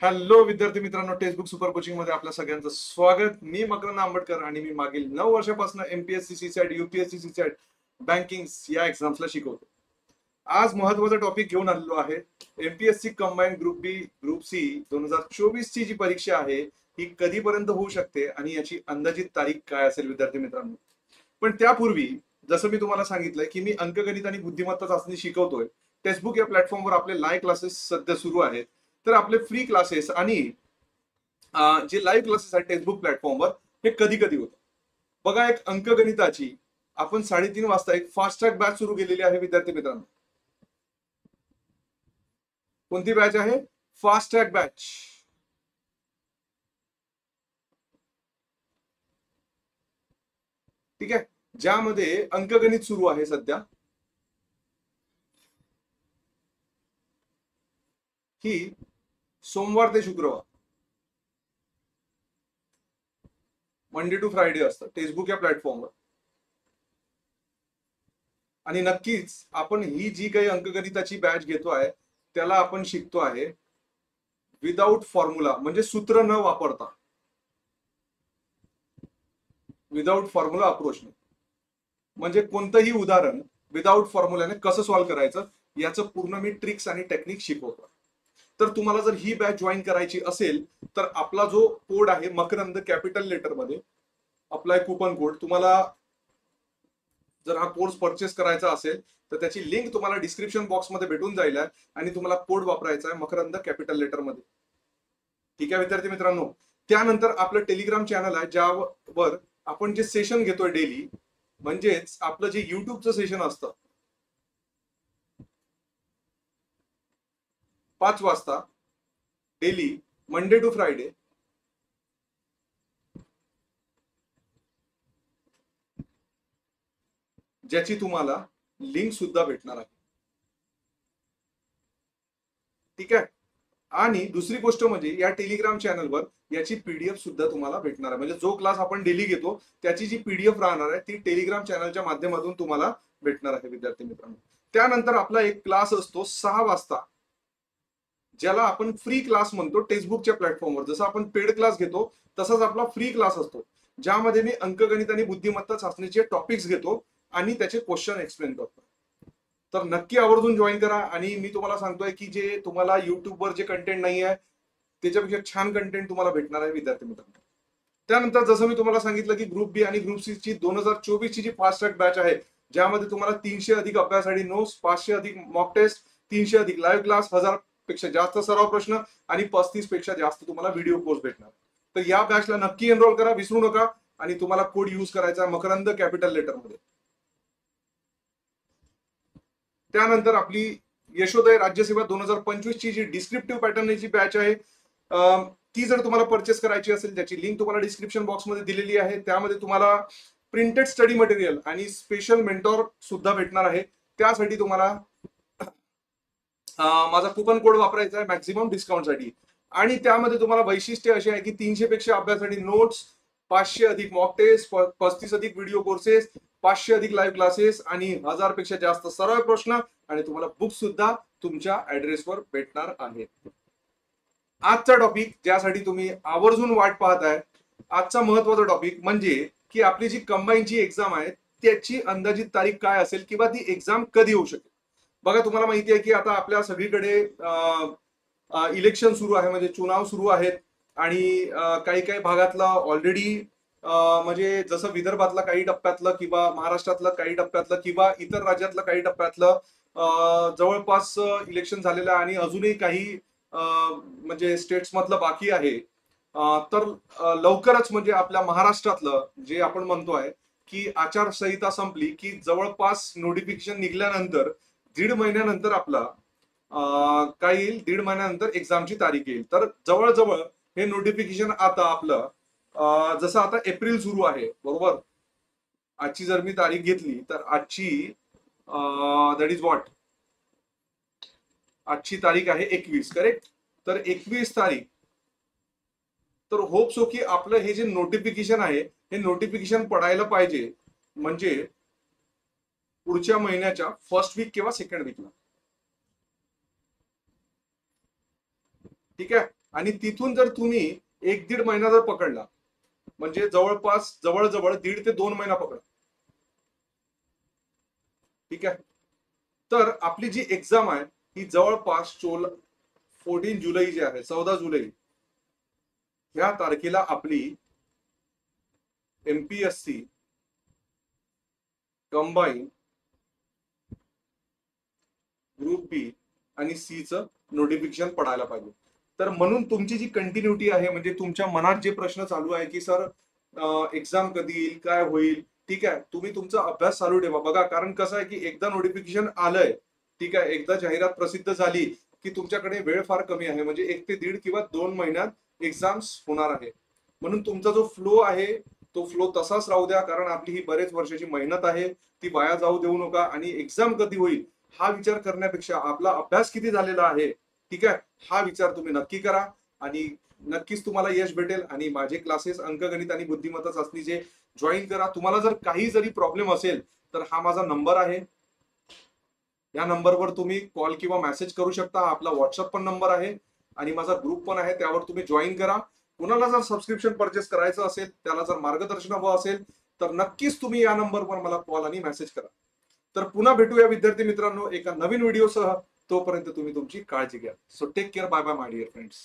Hello विद्यार्थी मित्रांनो, textbook super coaching मध्ये आपल्या सगळ्यांचं स्वागत. मी मकरंद आंबटकर आणि मी मागील 9 वर्षापासून MPSC CSAT, UPSC CSAT, banking या एक्झाम्सला शिकवतो. आज महत्वाचा टॉपिक घेऊन आलेलो आहे. एमपीएससी कंबाईन ग्रुप बी ग्रुप सी 2024 ची जी परीक्षा आहे ही कधीपर्यंत होऊ शकते आणि याची अंदाजित तारीख काय असेल विद्यार्थी मित्रांनो. पण त्यापूर्वी जसं मी तुम्हाला सांगितलंय की मी अंकगणित आणि बुद्धिमत्ता चाचणी शिकवतोय. टेक्स्टबुक या प्लॅटफॉर्मवर आपले लाईव्ह क्लासेस सध्या सुरू आहेत. तर आपले फ्री क्लासेस आणि जे लाईव्ह क्लासेस आहेत टेक्स्टबुक प्लॅटफॉर्मवर हे कधी कधी होतं बघा. एक अंकगणिताची आपण 3:30 वाजता एक फास्ट ट्रॅक बॅच सुरू केलेली आहे विद्यार्थी मित्रांनो. कोणती बॅच आहे? Fast track batch. ठीक आहे, ज्यामध्ये अंकगणित सुरू आहे सध्या. ही सोमवार ते शुक्रवार, मंडे टू फ्रायडे असतं टेक्स्टबुक या प्लॅटफॉर्मवर. आणि नक्कीच आपण ही जी काही अंकगणिताची बॅच घेतो आहे त्याला आपण शिकतो आहे विदाउट फॉर्म्युला, म्हणजे सूत्र न वापरता, विदाउट फॉर्म्युला अप्रोचने. म्हणजे कोणतंही उदाहरण विदाउट फॉर्म्युलाने कसं सॉल्व्ह करायचं याचं पूर्ण मी ट्रिक्स आणि टेक्निक शिकवतो. तर तुम्हाला जर ही बॅच जॉईन करायची असेल तर आपला जो कोड आहे मकरंद कॅपिटल लेटर मध्ये अप्लाय कुपन कोड, तुम्हाला जर हा कोर्स परचेस करायचा असेल तर त्याची लिंक तुम्हाला डिस्क्रिप्शन बॉक्समध्ये भेटून जाईल आणि तुम्हाला कोड वापरायचा आहे मकरंद कॅपिटल लेटर मध्ये. ठीक आहे विद्यार्थी मित्रांनो. त्यानंतर आपलं टेलिग्राम चॅनल आहे ज्यावर आपण जे सेशन घेतोय डेली, म्हणजेच आपलं जे युट्यूबचं सेशन असतं 5 वाजता डेली, मंडे टू फ्रायडे, ज्याची तुम्हाला लिंक सुद्धा भेटणार आहे. ठीक आहे. आणि दुसरी गोष्ट म्हणजे या टेलिग्राम चॅनलवर याची पीडीएफ सुद्धा तुम्हाला भेटणार आहे. म्हणजे जो क्लास आपण डेली घेतो त्याची जी पीडीएफ राहणार आहे ती टेलिग्राम चॅनलच्या माध्यमातून तुम्हाला भेटणार आहे विद्यार्थी मित्रांनो. त्यानंतर आपला एक क्लास असतो 6 वाजता, ज्याला आपण फ्री क्लास म्हणतो टेक्स्टबुकच्या प्लॅटफॉर्मवर. जसं आपण पेड क्लास घेतो तसाच आपला फ्री क्लास असतो, ज्यामध्ये मी अंकगणित आणि बुद्धिमत्ता चाचणीचे टॉपिक्स घेतो आणि त्याचे क्वेश्चन एक्सप्लेन करतो. तर नक्की आवर्जून जॉईन करा. आणि मी तुम्हाला सांगतोय की जे तुम्हाला युट्यूबवर जे कंटेंट नाही आहे त्याच्यापेक्षा छान कंटेंट तुम्हाला भेटणार आहे विद्यार्थी मित्रांनो. त्यानंतर जसं मी तुम्हाला सांगितलं की ग्रुप बी आणि ग्रुप सी ची 2024 ची जी फास्ट ट्रॅक बॅच आहे, ज्यामध्ये तुम्हाला 300 अधिक अभ्यासासाठी नोट्स, 500 अधिक मॉक टेस्ट, 300 अधिक लाईव्ह क्लास, 1000 पेक्षा जास्त सराव प्रश्न आणि 35 पेक्षा जास्त तुम्हाला व्हिडिओ कोर्स भेटणार. तर या बॅचला नक्की एनरोल करा, विसरू नका. आणि तुम्हाला कोड यूज करायचा मकरंद कॅपिटल लेटर मध्ये. त्यानंतर आपली यशोदय राज्यसेवा 2025 ची जी डिस्क्रिप्टिव्ह पॅटर्नची बॅच आहे ती जर तुम्हाला परचेस करायची असेल, त्याची लिंक तुम्हाला डिस्क्रिप्शन बॉक्समध्ये दिलेली आहे. त्यामध्ये तुम्हाला प्रिंटेड स्टडी मटेरियल आणि स्पेशल मेंटॉर सुद्धा भेटणार आहे. त्यासाठी तुम्हाला माझा कुपन कोड वापरायचा आहे मॅक्झिमम डिस्काउंटसाठी. आणि त्यामध्ये तुम्हाला वैशिष्ट्य असे आहे की 300 पेक्षा अभ्यासासाठी नोट्स, 500 अधिक मॉक टेस्ट, 35 अधिक व्हिडिओ कोर्सेस, 500 अधिक लाईव्ह क्लासेस आणि 1000 पेक्षा जास्त सराव प्रश्न, आणि तुम्हाला बुक सुद्धा तुमच्या ऍड्रेसवर भेटणार आहे. आजचा टॉपिक ज्यासाठी तुम्ही आवर्जून वाट पाहताय, आजचा महत्वाचा टॉपिक म्हणजे की आपली जी कंबाईनची एक्झाम आहे त्याची अंदाजित तारीख काय असेल किंवा ती एक्झाम कधी होऊ शकेल. बघा, तुम्हाला माहिती आहे की आता आपल्या सगळीकडे इलेक्शन सुरू आहे, म्हणजे चुनाव सुरू आहेत. आणि काही काही भागातला ऑलरेडी म्हणजे जसं विदर्भातलं काही टप्प्यातलं किंवा महाराष्ट्रातलं काही टप्प्यातलं किंवा इतर राज्यातलं काही टप्प्यातलं जवळपास इलेक्शन झालेलं आहे. आणि अजूनही काही म्हणजे स्टेट्स मधलं बाकी आहे. तर लवकरच म्हणजे आपल्या महाराष्ट्रातलं जे आपण म्हणतोय की आचारसंहिता संपली की जवळपास नोटिफिकेशन निघाल्यानंतर 1.5 महिन्यानंतर आपला काय येईल, 1.5 महिन्यानंतर एक्झामची तारीख येईल. तर जवळजवळ हे नोटिफिकेशन आता आपलं जसं आता एप्रिल सुरू आहे बरोबर. आजची जर मी तारीख घेतली तर आजची दॅट इज व्हॉट, आजची तारीख आहे 21, करेक्ट. तर 21 तारीख. तर होप सो की आपलं हे जे नोटिफिकेशन आहे हे नोटिफिकेशन पडायला पाहिजे, म्हणजे पुढच्या महिन्याच्या फर्स्ट वीक किंवा सेकंड वीकला. ठीक आहे. आणि तिथून जर तुम्ही 1-1.5 महिना जर पकडला, म्हणजे जवळपास जवळजवळ 1.5 ते 2 महिना पकडा. ठीक आहे. तर आपली जी एक्झाम आहे ही जवळपास 14 जुलै जी आहे, 14 जुलै ह्या तारखेला आपली MPSC कंबाईन ग्रुप बी आणि सी चं नोटिफिकेशन पडायला पाहिजे. तर म्हणून तुमची जी कंटिन्युटी आहे, म्हणजे तुमच्या मनात जे प्रश्न चालू आहे की सर एक्झाम कधी येईल, काय होईल, ठीक आहे, तुम्ही तुमचा अभ्यास चालू ठेवा. बघा, कारण कसं आहे की एकदा नोटिफिकेशन आलंय, ठीक आहे, एकदा जाहिरात प्रसिद्ध झाली की तुमच्याकडे वेळ फार कमी आहे, म्हणजे 1 ते 1.5 किंवा 2 महिन्यात एक्झाम्स होणार आहे. म्हणून तुमचा जो फ्लो आहे तो फ्लो तसाच राहू द्या, कारण आपली ही बरेच वर्षाची मेहनत आहे, ती वाया जाऊ देऊ नका. आणि एक्झाम कधी होईल हा विचार करण्यापेक्षा आपला अभ्यास किती झालेला आहे, ठीक आहे, हा विचार तुम्ही नक्की करा आणि नक्कीच तुम्हाला यश भेटेल. आणि माझे क्लासेस अंकगणित आणि बुद्धिमत्ता चाचणीचे जॉईन करा. तुम्हाला जर काही जरी प्रॉब्लेम असेल तर हा माझा नंबर आहे, या नंबरवर तुम्ही कॉल किंवा मेसेज करू शकता. आपला व्हॉट्सअप पण नंबर आहे आणि माझा ग्रुप पण आहे, त्यावर तुम्ही जॉईन करा. कुणाला जर सबस्क्रिप्शन परचेस करायचं असेल, त्याला जर मार्गदर्शन हवं असेल तर नक्कीच तुम्ही या नंबरवर मला कॉल आणि मेसेज करा. तर पुन्हा भेटूया विद्यार्थी मित्रांनो एका नवीन व्हिडिओसह. तोपर्यंत तुम्ही तुमची काळजी घ्या. So take care. Bye bye my dear friends.